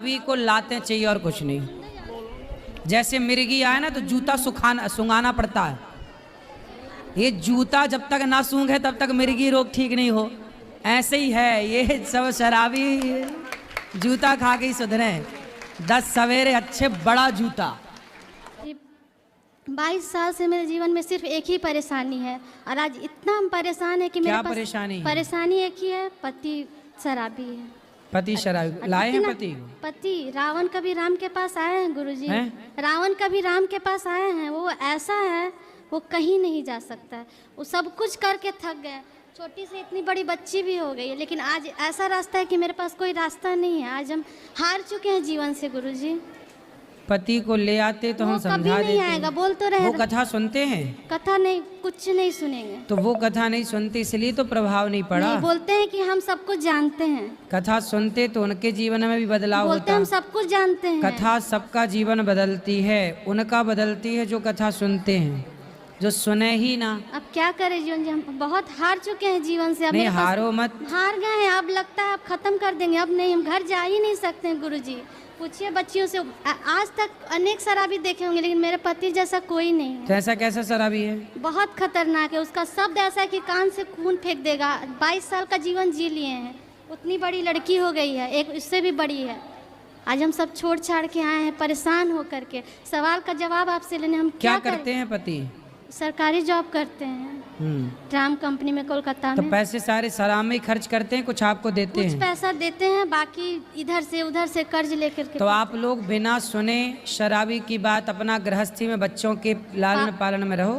अभी को लाते चाहिए और कुछ नहीं। जैसे मिर्गी आए ना तो जूता सुंघाना पड़ता है। ये जूता जब तक ना सूंघे तब तक मिर्गी रोग ठीक नहीं हो। ऐसे ही है ये सब शराबी जूता खा के ही सुधरे। 10 सवेरे अच्छे बड़ा जूता। 22 साल से मेरे जीवन में सिर्फ एक ही परेशानी है और आज इतना हम परेशान है कि मेरे क्या पास परेशानी एक ही है, पति शराबी है। पति शराबी लाए हैं पति रावण कभी राम के पास आए हैं गुरुजी। रावण कभी राम के पास आए हैं। वो ऐसा है वो कहीं नहीं जा सकता है। वो सब कुछ करके थक गए। छोटी से इतनी बड़ी बच्ची भी हो गई है, लेकिन आज ऐसा रास्ता है कि मेरे पास कोई रास्ता नहीं है। आज हम हार चुके हैं जीवन से गुरुजी। पति को ले आते तो हम समझा देते। कभी नहीं आएगा, बोल तो रहे। वो कथा सुनते हैं? कथा नहीं, कुछ नहीं सुनेंगे। तो वो कथा नहीं सुनते इसलिए तो प्रभाव नहीं पड़ा। नहीं, बोलते हैं कि हम सब कुछ जानते हैं। कथा सुनते तो उनके जीवन में भी बदलाव बोलते होता। हम सब कुछ जानते हैं। कथा सबका जीवन बदलती है, उनका बदलती है जो कथा सुनते हैं, जो सुने ही ना। अब क्या करें जीवन जी, हम बहुत हार चुके हैं जीवन से। अब नहीं हारो मत। हार गए हैं, अब लगता है अब खत्म कर देंगे। अब नहीं, हम घर जा ही नहीं सकते हैं गुरुजी। पूछिए बच्चियों से, आज तक अनेक शराबी देखे होंगे लेकिन मेरे पति जैसा कोई नहीं है। तो ऐसा कैसा शराबी है? बहुत खतरनाक है। उसका शब्द ऐसा है कि कान से खून फेंक देगा। 22 साल का जीवन जी लिए हैं। उतनी बड़ी लड़की हो गई है, एक इससे भी बड़ी है। आज हम सब छोड़ छाड़ के आए हैं परेशान होकर के। सवाल का जवाब आपसे लेने हम क्या करते हैं? पति सरकारी जॉब करते हैं, ट्राम कंपनी में कोलकाता तो में। पैसे सारे शराब में खर्च करते हैं, कुछ आपको देते हैं? कुछ पैसा देते हैं, बाकी इधर से उधर से कर्ज लेकर के। तो आप लोग बिना सुने शराबी की बात अपना गृहस्थी में बच्चों के लालन पालन में रहो।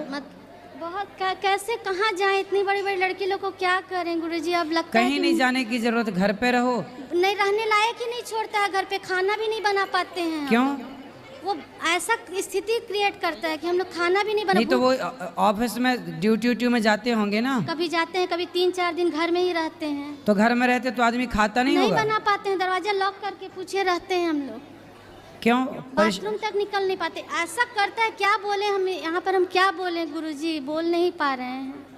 बहुत कैसे कहाँ जाएं? इतनी बड़ी बड़ी लड़की लोग को क्या करें गुरुजी? अब लगता है कहीं नहीं जाने की जरूरत, घर पे रहो। नहीं, रहने लायक ही नहीं छोड़ता है घर पे। खाना भी नहीं बना पाते हैं। क्यों? वो ऐसा स्थिति क्रिएट करता है कि हम लोग खाना भी नहीं बना। नहीं तो वो ऑफिस में ड्यूटी में जाते होंगे ना? कभी जाते हैं, कभी 3-4 दिन घर में ही रहते हैं। तो घर में रहते तो आदमी खाता नहीं होगा? नहीं बना पाते हैं, दरवाजा लॉक करके पूछे रहते हैं हम लोग। क्यों? बाथरूम तक निकल नहीं पाते। ऐसा करता है, क्या बोले हम यहाँ पर, हम क्या बोले गुरुजी? बोल नहीं पा रहे हैं।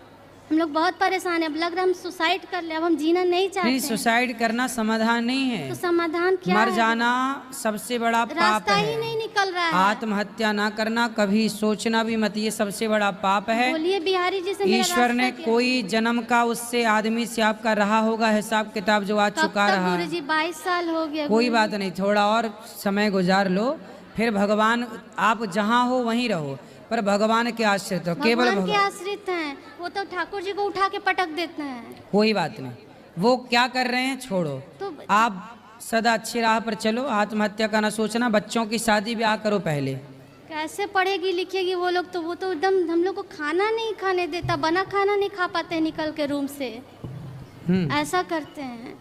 हम लोग बहुत परेशान है। अब लग रहा है हम सुसाइड कर ले। अब हम जीना नहीं चाहते। नहीं, सुसाइड करना समाधान नहीं है। तो समाधान क्या मर जाना सबसे बड़ा पाप है। रास्ता ही नहीं निकल रहा है। आत्महत्या ना करना, कभी सोचना भी मत, ये सबसे बड़ा पाप है। बोलिए बिहारी जी से। ईश्वर ने कोई जन्म का उससे आदमी से आपका रहा होगा हिसाब किताब जो आज चुका रहा। गुरुजी 22 साल हो गया। कोई बात नहीं, थोड़ा और समय गुजार लो, फिर भगवान, आप जहाँ हो वहीं रहो, पर भगवान के आश्रित हो। केवल भगवान के आश्रित हैं। वो तो ठाकुर जी को उठा के पटक देते हैं। कोई बात नहीं, वो क्या कर रहे हैं छोड़ो। तो आप सदा अच्छी राह पर चलो, आत्महत्या का ना सोचना। बच्चों की शादी ब्याह करो पहले। कैसे पढ़ेगी लिखेगी वो लोग? तो वो तो एकदम हम लोग को खाना नहीं खाने देता। बना खाना नहीं खा पाते हैं निकल के रूम से। ऐसा करते हैं।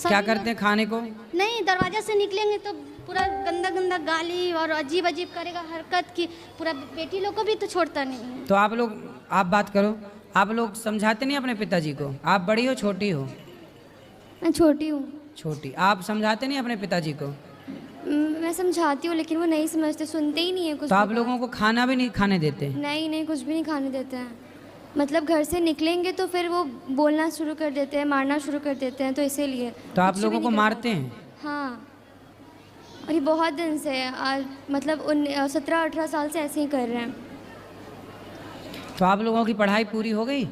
क्या करते हैं खाने को? नहीं, दरवाजा से निकलेंगे तो पूरा गंदा गंदा गाली और अजीब अजीब करेगा हरकत की। पूरा बेटी लोग को भी तो छोड़ता नहीं है। तो आप लोग, आप बात करो। आप लोग समझाते नहीं अपने पिताजी को? आप बड़ी हो छोटी हो? मैं छोटी हूँ। छोटी। आप समझाते नहीं अपने पिताजी को? मैं समझाती हूँ लेकिन वो नहीं समझते, सुनते ही नहीं है कुछ। तो आप लोगों को खाना भी नहीं खाने देते? नहीं, कुछ भी नहीं खाने देते हैं। मतलब घर से निकलेंगे तो फिर वो बोलना शुरू कर देते हैं, मारना शुरू कर देते हैं, तो इसीलिए। तो आप लोगों को मारते हैं? हाँ, और ये बहुत दिन से मतलब 17-18 साल से ऐसे ही कर रहे हैं। तो आप लोगों की पढ़ाई पूरी हो गई?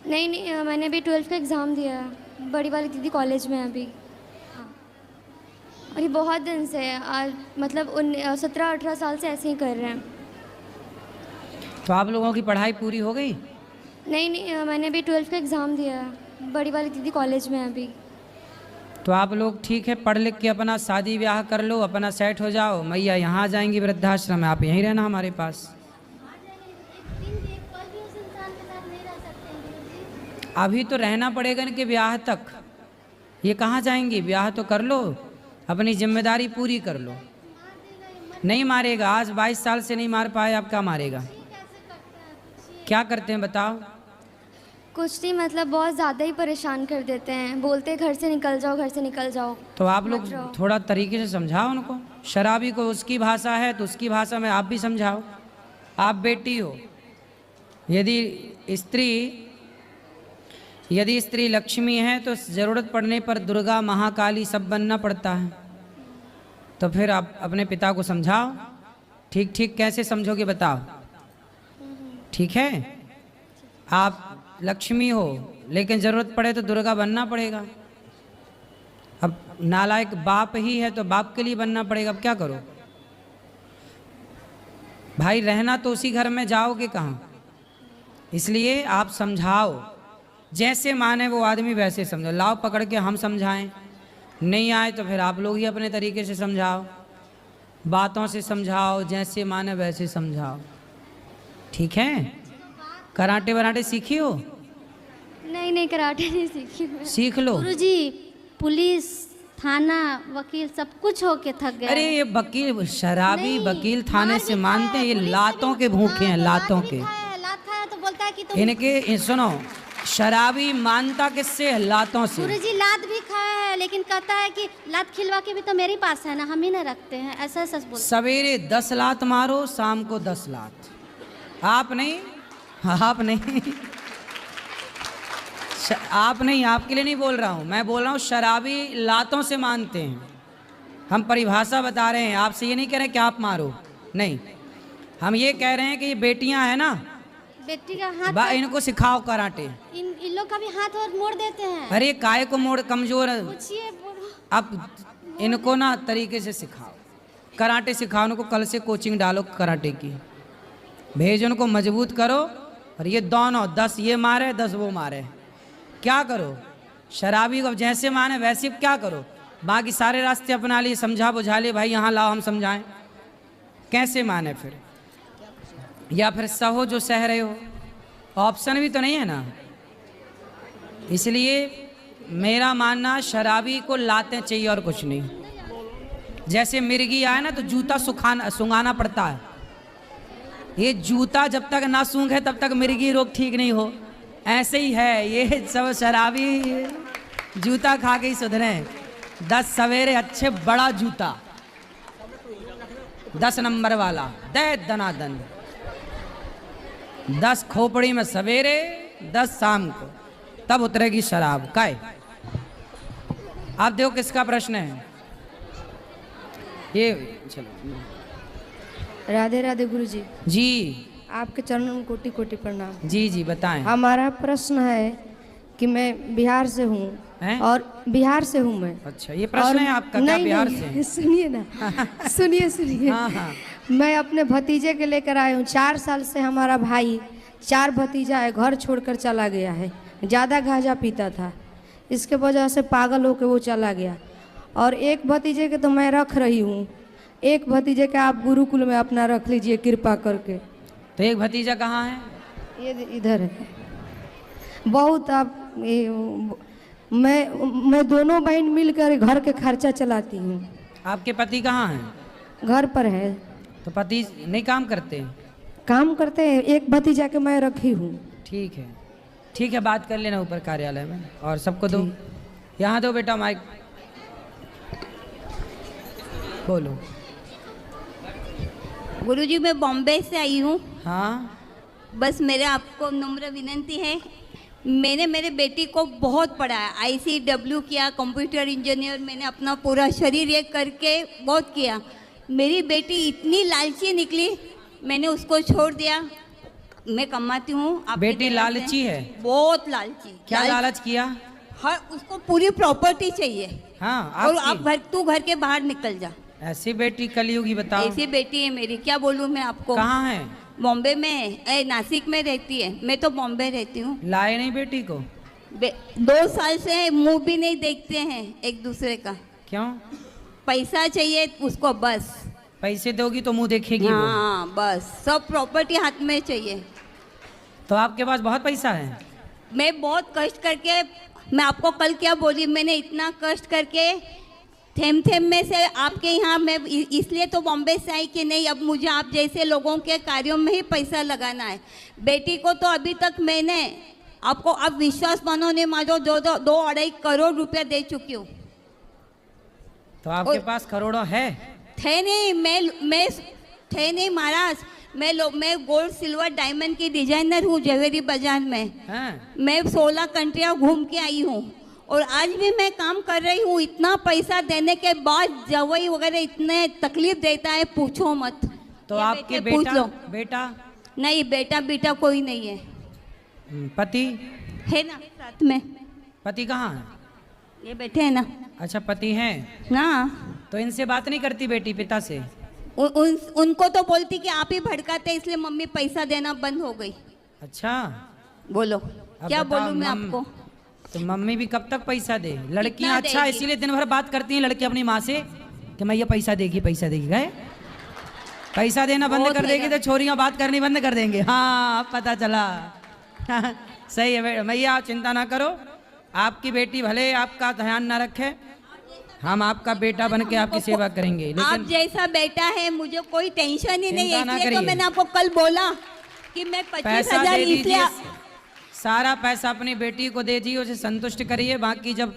नहीं, मैंने अभी 12th का एग्ज़ाम दिया है। बड़ी वाली दीदी कॉलेज में है अभी। हाँ, और ये बहुत दिन से मतलब 17-18 साल से ऐसे ही कर रहे हैं। तो आप लोगों की पढ़ाई पूरी हो गई? नहीं, मैंने अभी 12th का एग्ज़ाम दिया है। बड़ी वाली दीदी कॉलेज में है अभी। तो आप लोग ठीक है, पढ़ लिख के अपना शादी ब्याह कर लो, अपना सेट हो जाओ। मैया यहाँ आ जाएंगी वृद्धाश्रम में, आप यहीं रहना हमारे पास। अभी तो रहना पड़ेगा इनके ब्याह तक। ये कहाँ जाएंगी? ब्याह तो कर लो, अपनी जिम्मेदारी पूरी कर लो। नहीं मारेगा, आज 22 साल से नहीं मार पाए, अब क्या मारेगा? क्या करते हैं बताओ? कुछ नहीं, मतलब बहुत ज़्यादा ही परेशान कर देते हैं। बोलते घर से निकल जाओ, घर से निकल जाओ। तो आप लोग थोड़ा तरीके से समझाओ उनको। शराबी को उसकी भाषा है तो उसकी भाषा में आप भी समझाओ। आप बेटी हो, यदि स्त्री लक्ष्मी है तो ज़रूरत पड़ने पर दुर्गा, महाकाली सब बनना पड़ता है। तो फिर आप अपने पिता को समझाओ। ठीक ठीक कैसे समझोगे बताओ? ठीक है, आप लक्ष्मी हो, लेकिन जरूरत पड़े तो दुर्गा बनना पड़ेगा। अब नालायक बाप ही है तो बाप के लिए बनना पड़ेगा। अब क्या करो भाई, रहना तो उसी घर में, जाओगे कहाँ? इसलिए आप समझाओ, जैसे माने वो आदमी वैसे समझो। लाओ पकड़ के हम समझाएं, नहीं आए तो फिर आप लोग ही अपने तरीके से समझाओ, बातों से समझाओ, जैसे माने वैसे समझाओ। ठीक है? कराटे वराटे सीखी हो? नहीं नहीं, कराटे नहीं सीखी मैं। सीख लो। गुरुजी, पुलिस, थाना, वकील सब कुछ होके थक गए। अरे ये वकील, शराबी नहीं, वकील थाने मार से भी मानते खाया हैं, है, ये पुलिस से लातों भी- के भूखे हैं, हाँ, लातों लात के। भी खाया है, लात खाया तो बोलता है कि तुम। इनके सुनो, शराबी मानता किससे है? लातों से। गुरुजी लात भी खाया है, लेकिन कहता है कि लात खिलवा के भी तो मेरे पास है ना, हम ही ना रखते हैं, ऐसा सच बोलता सवेरे 10 लात मारो, शाम को 10 लात। आप नहीं, आप नहीं, आप नहीं, आपके लिए नहीं बोल रहा हूँ, मैं बोल रहा हूँ शराबी लातों से मानते हैं। हम परिभाषा बता रहे हैं, आपसे ये नहीं कह रहे कि आप मारो, नहीं, हम ये कह रहे हैं कि ये बेटियां हैं ना, बेटी का हाथ इनको सिखाओ कराटे। इन लोग का भी हाथ और मोड़ देते हैं। अरे काय को मोड़, कमजोर है। पूछिए अब इनको ना तरीके से सिखाओ, कराटे सिखाओ उनको। कल से कोचिंग डालो कराटे की, भेज उनको, मजबूत करो। और ये दोनों 10 ये मारे 10 वो मारे, क्या करो? शराबी को जैसे माने वैसे क्या करो? बाकी सारे रास्ते अपना लिए, समझा बुझा लिए, भाई यहाँ लाओ हम समझाएं, कैसे माने फिर? या फिर सहो जो सह रहे हो, ऑप्शन भी तो नहीं है ना। इसलिए मेरा मानना, शराबी को लाते चाहिए और कुछ नहीं। जैसे मिर्गी आए ना तो जूता सुंघाना पड़ता है। ये जूता जब तक ना सूंघे तब तक मिर्गी रोग ठीक नहीं हो, ऐसे ही है ये सब शराबी, जूता खा के ही सुधरे। 10 सवेरे अच्छे बड़ा जूता, 10 नंबर वाला, दे दनादन, 10 खोपड़ी में सवेरे, 10 शाम को, तब उतरेगी शराब। काय आप देखो किसका प्रश्न है ये? चलो। राधे राधे गुरुजी। जी आपके चरणों में कोटि कोटि प्रणाम। जी जी बताएं। हमारा प्रश्न है कि मैं बिहार से हूँ, हैं? और बिहार से हूँ मैं। अच्छा, ये प्रश्न है आपका? क्या नहीं, बिहार नहीं, से? सुनिए ना, सुनिए सुनिए। हाँ हाँ। मैं अपने भतीजे के लेकर आया हूँ। 4 साल से हमारा भाई, 4 भतीजा है, घर छोड़कर चला गया है। ज़्यादा गांजा पीता था, इसके वजह से पागल होकर वो चला गया। और एक भतीजे के तो मैं रख रही हूँ, एक भतीजे के आप गुरुकुल में अपना रख लीजिए कृपा करके। तो एक भतीजा कहाँ है? ये इधर है। बहुत आप मैं दोनों बहन मिलकर घर के खर्चा चलाती हूँ। आपके पति कहाँ हैं? घर पर है। तो पति नहीं काम करते? काम करते हैं, एक भतीजा के मैं रखी हूँ। ठीक है, ठीक है, बात कर लेना ऊपर कार्यालय में। और सबको दो, यहाँ दो बेटा माइक, बोलो। गुरुजी मैं बॉम्बे से आई हूँ। हाँ बस मेरे आपको नम्र विनंती है, मैंने मेरे बेटी को बहुत पढ़ाया, ICW किया, कंप्यूटर इंजीनियर, मैंने अपना पूरा शरीर एक करके बहुत किया। मेरी बेटी इतनी लालची निकली, मैंने उसको छोड़ दिया। मैं कमाती हूँ। बेटी लालची है? बहुत लालची। क्या लालच किया? हर उसको पूरी प्रॉपर्टी चाहिए। हाँ और आप तू घर के बाहर निकल जा। ऐसी बेटी कलयुगी, बताओ। ऐसी बेटी है मेरी, क्या बोलूँ मैं आपको। कहाँ है? बॉम्बे में, नासिक में रहती है, मैं तो बॉम्बे रहती हूँ। लाए नहीं बेटी को? 2 साल से मुंह भी नहीं देखते हैं एक दूसरे का। क्यों? पैसा चाहिए उसको बस। पैसे दोगी तो मुंह देखेगी वो। हाँ बस, सब प्रॉपर्टी हाथ में चाहिए। तो आपके पास बहुत पैसा है? मैं बहुत कष्ट करके, मैं आपको कल क्या बोली, मैंने इतना कष्ट करके थेम थेम में से आपके यहाँ, मैं इसलिए तो बॉम्बे से आई कि नहीं, अब मुझे आप जैसे लोगों के कार्यों में ही पैसा लगाना है। बेटी को तो अभी तक मैंने आपको, अब विश्वास मानो नहीं मानो, 2-2.5 करोड़ रुपया दे चुकी हूँ। तो आपके पास करोड़ों है? थे नहीं, मैं थे नहीं महाराज। मैं गोल्ड सिल्वर डायमंड की डिजाइनर हूँ ज्वेलरी बाजार में। हाँ। मैं 16 कंट्रियाँ घूम के आई हूँ। और आज भी मैं काम कर रही हूँ। इतना पैसा देने के बाद जवाई वगैरह इतने तकलीफ देता है, पूछो मत। तो ये आपके बेटे पूछ बेटा लो। बेटा नहीं, बेटा बेटा कोई नहीं है। पति है ना साथ में, पति कहाँ है? ये बैठे हैं ना। अच्छा पति हैं। ना तो इनसे बात नहीं करती बेटी पिता से? उनको तो बोलती कि आप ही भड़काते, इसलिए मम्मी पैसा देना बंद हो गई। अच्छा बोलो क्या बताओ, बोलूं मैं आपको। तो मम्मी भी कब तक पैसा दे? लड़कियां कितना अच्छा देगी? इसीलिए दिन भर बात करती हैं लड़की अपनी माँ से कि मैं ये पैसा देगी गए पैसा देना बंद बहुत कर देगी देगा। तो छोरियां बात करनी बंद कर देंगे। हाँ अब पता चला। सही है भैया, आप चिंता ना करो। आपकी बेटी भले आपका ध्यान ना रखे, हम आपका बेटा बन के आपकी सेवा करेंगे। आप लेकिन जैसा बेटा है मुझे कोई टेंशन ही नहीं है, चिंता ना इसलिए तो करिए। मैंने आपको कल बोला कि मैं 25,000 पैसा दे इसलिए दीजिए, सारा पैसा अपनी बेटी को दे दीजिए, उसे संतुष्ट करिए। बाकी जब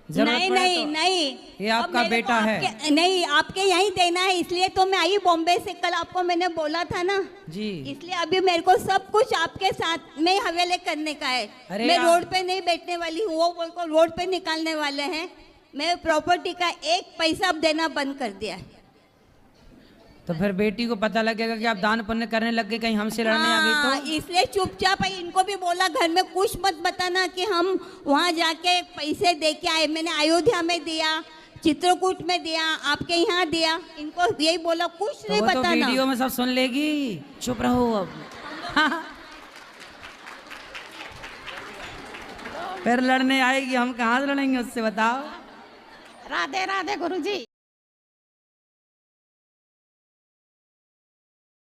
जरूरत नहीं पड़े नहीं तो नहीं, ये अब आपका मेरे को बेटा है। नहीं, आपके यहीं देना है, इसलिए तो मैं आई बॉम्बे से। कल आपको मैंने बोला था ना जी। इसलिए अभी मेरे को सब कुछ आपके साथ में हवेले करने का है। अरे मैं आप- रोड पे नहीं बैठने वाली हूँ, वो बोल को रोड पे निकालने वाले हैं। मैं प्रॉपर्टी का एक पैसा अब देना बंद कर दिया है। तो फिर बेटी को पता लगेगा कि आप दान पुण्य करने लग गए, कहीं हमसे लड़ने आ गई हाँ, तो। इसलिए चुपचाप है। इनको भी बोला घर में कुछ मत बताना कि हम वहाँ जाके पैसे दे के आए। मैंने अयोध्या में दिया, चित्रकूट में दिया, आपके यहाँ दिया। इनको यही बोला, कुछ तो नहीं वो तो बताना। वीडियो में सब सुन लेगी, चुप रहो अब। फिर लड़ने आएगी, हम कहाँ से लड़ेंगे उससे, बताओ। राधे राधे गुरुजी।